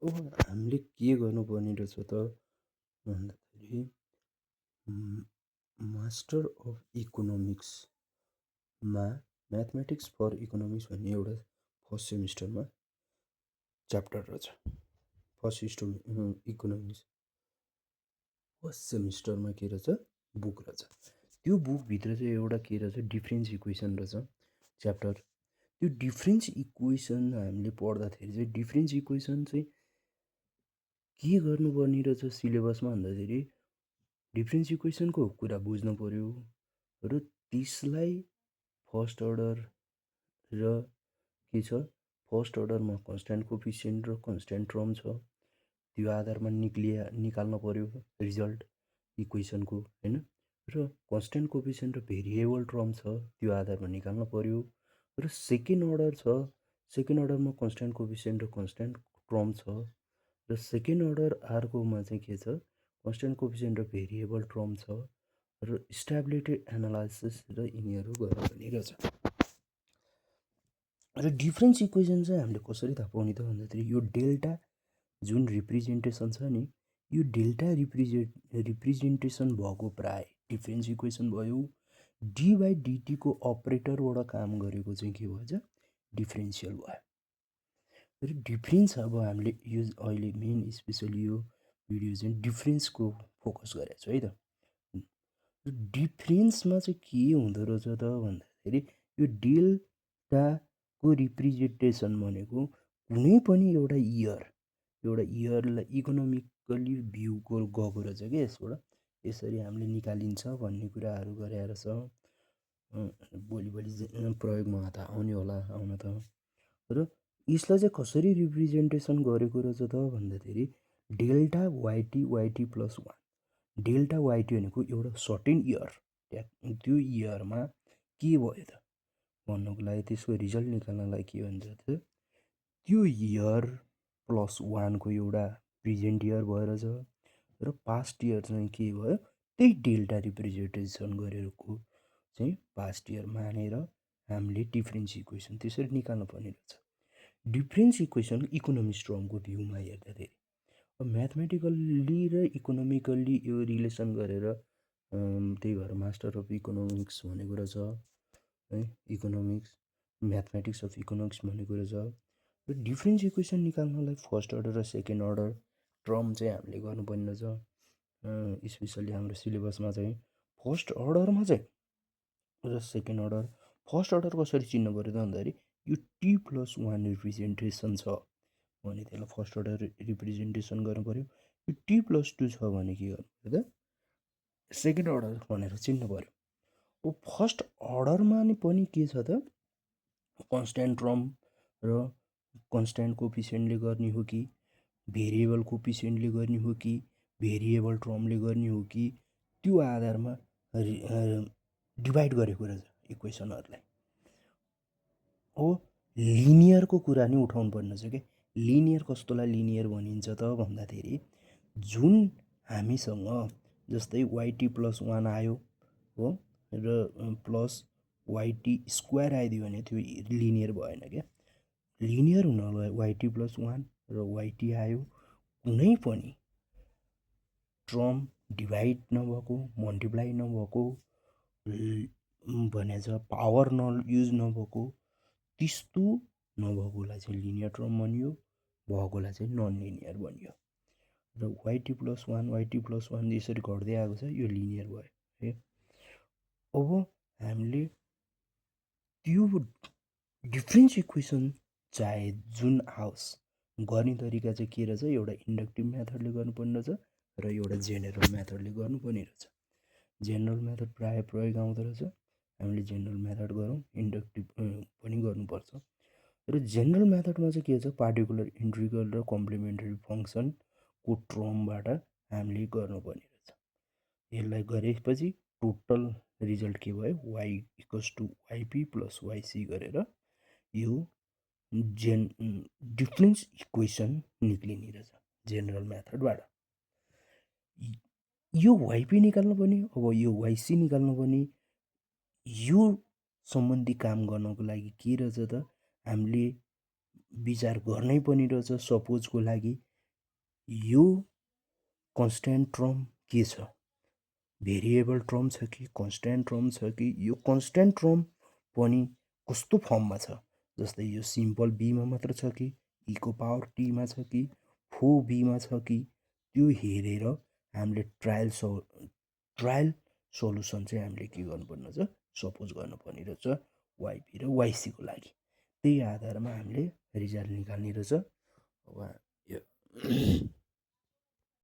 अब हामीले के गर्नुपर्ने रहेछ त भन्दाखेरि मास्टर अफ इकोनोमिक्समा म्याथमेटिक्स फर इकोनोमिक्स भन्ने एउटा फर्स्ट सेमिस्टरमा च्याप्टर रहेछ। इकोनोमिक्स फर्स्ट सेमिस्टरमा के रहेछ बुक रहेछ। त्यो बुकभित्र चाहिँ एउटा के रहेछ डिफ्रेन्स इक्वेसन रहेछ च्याप्टर। त्यो डिफ्रेन्स इक्वेसन हामीले पढ्दाखेरि चाहिँ डिफ्रेन्स इक्वेसन चाहिँ के गर्नुपर्ने रहेछ सिलेबसमा भन्दाखेरि डिफ्रेन्स इक्वेसनको कुरा बुझ्नु पऱ्यो र त्यसलाई फर्स्ट अर्डर र के छ फर्स्ट अर्डरमा कन्स्ट्यान्ट कोफिसियन्ट र कन्स्ट्यान्ट टर्म छ, त्यो आधारमा निकाल्नु पऱ्यो रिजल्ट इक्वेसनको होइन। र कन्स्ट्यान्ट कोफिसियन्ट र भेरिएबल टर्म छ, त्यो आधारमा निकाल्नु पऱ्यो। र सेकेन्ड अर्डर छ, सेकेन्ड अर्डरमा कन्स्ट्यान्ट कोफिसियन्ट र कन्स्ट्यान्ट टर्म छ। र सेकेन्ड अर्डर आर्कोमा चाहिँ के छ कन्स्ट्यान्ट कोफिसियन्ट र भेरिएबल टर्म छ। र स्टेबिलिटी एनालाइसिस र यिनीहरू गर्नुपर्ने रहेछ। र डिफ्रेन्स इक्वेसन चाहिँ हामीले कसरी थाहा पाउने त भन्दाखेरि यो डेल्टा जुन रिप्रेजेन्टेसन छ नि, यो डेल्टा रिप्रेजेन्टेसन भएको प्राय डिफ्रेन्स इक्वेसन भयो। डी बाई डिटीको अपरेटरबाट काम गरेको चाहिँ के भएछ डिफ्रेन्सियल भयो। र डिफ्रेन्स अब हामीले यो अहिले मेन स्पेसली यो भिडियो चाहिँ डिफ्रेन्सको फोकस गरेको छु है त। डिफ्रेन्समा चाहिँ के हुँदो रहेछ त भन्दाखेरि यो डेल्टाको रिप्रेजेन्टेसन भनेको कुनै पनि एउटा इयरलाई इकोनोमिकली भ्यू गएको रहेछ क्या यसबाट यसरी हामीले निकालिन्छ भन्ने कुराहरू गरेर छ। भोलि प्रयोगमा त आउने होला आउन त। र यसलाई चाहिँ कसरी रिप्रेजेन्टेसन गरेको रहेछ त भन्दाखेरि डेल्टा वाइटी प्लस वान। डेल्टा वाइटी भनेको एउटा सर्टेन इयर, त्यो इयरमा के भयो त भन्नुको लागि त्यसको रिजल्ट निकाल्नलाई के भन्छ त त्यो इयर प्लस वानको एउटा प्रेजेन्ट इयर भएर छ। र पास्ट इयर चाहिँ के भयो त्यही डेल्टा रिप्रेजेन्टेसन गरेको चाहिँ पास्ट इयर मानेर हामीले डिफ्रेन्स इक्वेसन त्यसरी निकाल्नु पर्ने रहेछ। डिफ्रेन्स इक्वेसन इकोनोमिक्स टर्मको भ्यूमा हेर्दाखेरि अब म्याथमेटिकल्ली र इकोनोमिकल्ली यो रिलेसन गरेर त्यही भएर मास्टर अफ इकोनोमिक्स भनेको रहेछ है, इकोनोमिक्स म्याथमेटिक्स अफ इकोनोमिक्स भनेको रहेछ। र डिफ्रेन्स इक्वेसन निकाल्नलाई फर्स्ट अर्डर र सेकेन्ड अर्डर टर्म चाहिँ हामीले गर्नुपर्ने रहेछ। स्पेसल्ली हाम्रो सिलेबसमा चाहिँ फर्स्ट अर्डरमा चाहिँ र सेकेन्ड अर्डर फर्स्ट अर्डर कसरी चिन्नु पऱ्यो त भन्दाखेरि यो टी प्लस वान रिप्रेजेन्टेसन छ भने त्यसलाई फर्स्ट अर्डर रिप्रेजेन्टेसन गर्नु पऱ्यो। यो टी प्लस टू छ भने के गर्नु पऱ्यो त सेकेन्ड अर्डर भनेर चिन्नु पऱ्यो। अब फर्स्ट अर्डरमा पनि के छ त कन्स्ट्यान्ट टर्म र कन्स्ट्यान्ट कोफिसियन्टले गर्ने हो कि भेरिएबल कोफिसियन्टले गर्ने हो कि भेरिएबल टर्मले गर्ने हो कि त्यो आधारमा डिभाइड गरेको रहेछ इक्वेसनहरूलाई। हो लिनियरको कुरा नि उठाउनु पर्ने छ क्या। लिनियर कस्तोलाई लिनियर भनिन्छ त भन्दाखेरि जुन हामीसँग जस्तै वाइटी प्लस वान आयो हो र प्लस वाइटी स्क्वायर आइदियो भने त्यो लिनियर भएन क्या। लिनियर हुनलाई वाइटी प्लस वान र वाइटी आयो कुनै पनि टर्म डिभाइड नभएको मल्टिप्लाई नभएको भने छ पावर युज नभएको त्यस्तो नभएकोलाई चाहिँ लिनियर टर्म भनियो, भएकोलाई चाहिँ नन लिनियर भनियो। र वाइटी प्लस वान यसरी घट्दै आएको छ यो लिनियर भयो है। अब हामीले त्यो डिफ्रेन्स इक्वेसन चाहे जुन आओस् गर्ने तरिका चाहिँ के रहेछ एउटा इन्डक्टिभ मेथडले गर्नुपर्ने रहेछ र एउटा जेनरल मेथडले गर्नुपर्ने रहेछ। जेनरल मेथड प्रायः प्रयोग आउँदो रहेछ, हामीले जेनरल मेथड गरौँ, इन्डक्टिभ पनि गर्नुपर्छ। र जेनरल मेथडमा चाहिँ के छ पार्टिकुलर इन्ट्रिगल र कम्प्लिमेन्टरी फङ्सनको टर्मबाट हामीले गर्नुपर्ने रहेछ। यसलाई गरेपछि टोटल रिजल्ट के भयो why equals to YP plus वाइसी गरेर यो डिफ्रेन्स इक्वेसन निक्लिने रहेछ जेनरल मेथडबाट। यो वाइपी निकाल्नु पर्ने, अब यो वाइसी निकाल्नु पर्ने, यो सम्बन्धी काम गर्नको लागि के रहेछ त हामीले विचार गर्नै पनि रहेछ। सपोजको लागि यो कन्स्ट्यान्ट टर्म के छ, भेरिएबल टर्म छ कि कन्स्ट्यान्ट टर्म छ कि यो कन्स्ट्यान्ट टर्म पनि कस्तो फर्ममा छ, जस्तै यो सिम्पल बीमा मात्र छ कि ईको पावर टीमा छ कि 4b छ कि, त्यो हेरेर हामीले ट्रायल सल्युसन चाहिँ हामीले के गर्नुपर्ने रहेछ, सपोज गर्नुपर्ने रहेछ वाइपी र वाइसीको लागि। त्यही आधारमा हामीले रिजल्ट निकाल्ने रहेछ। अब यो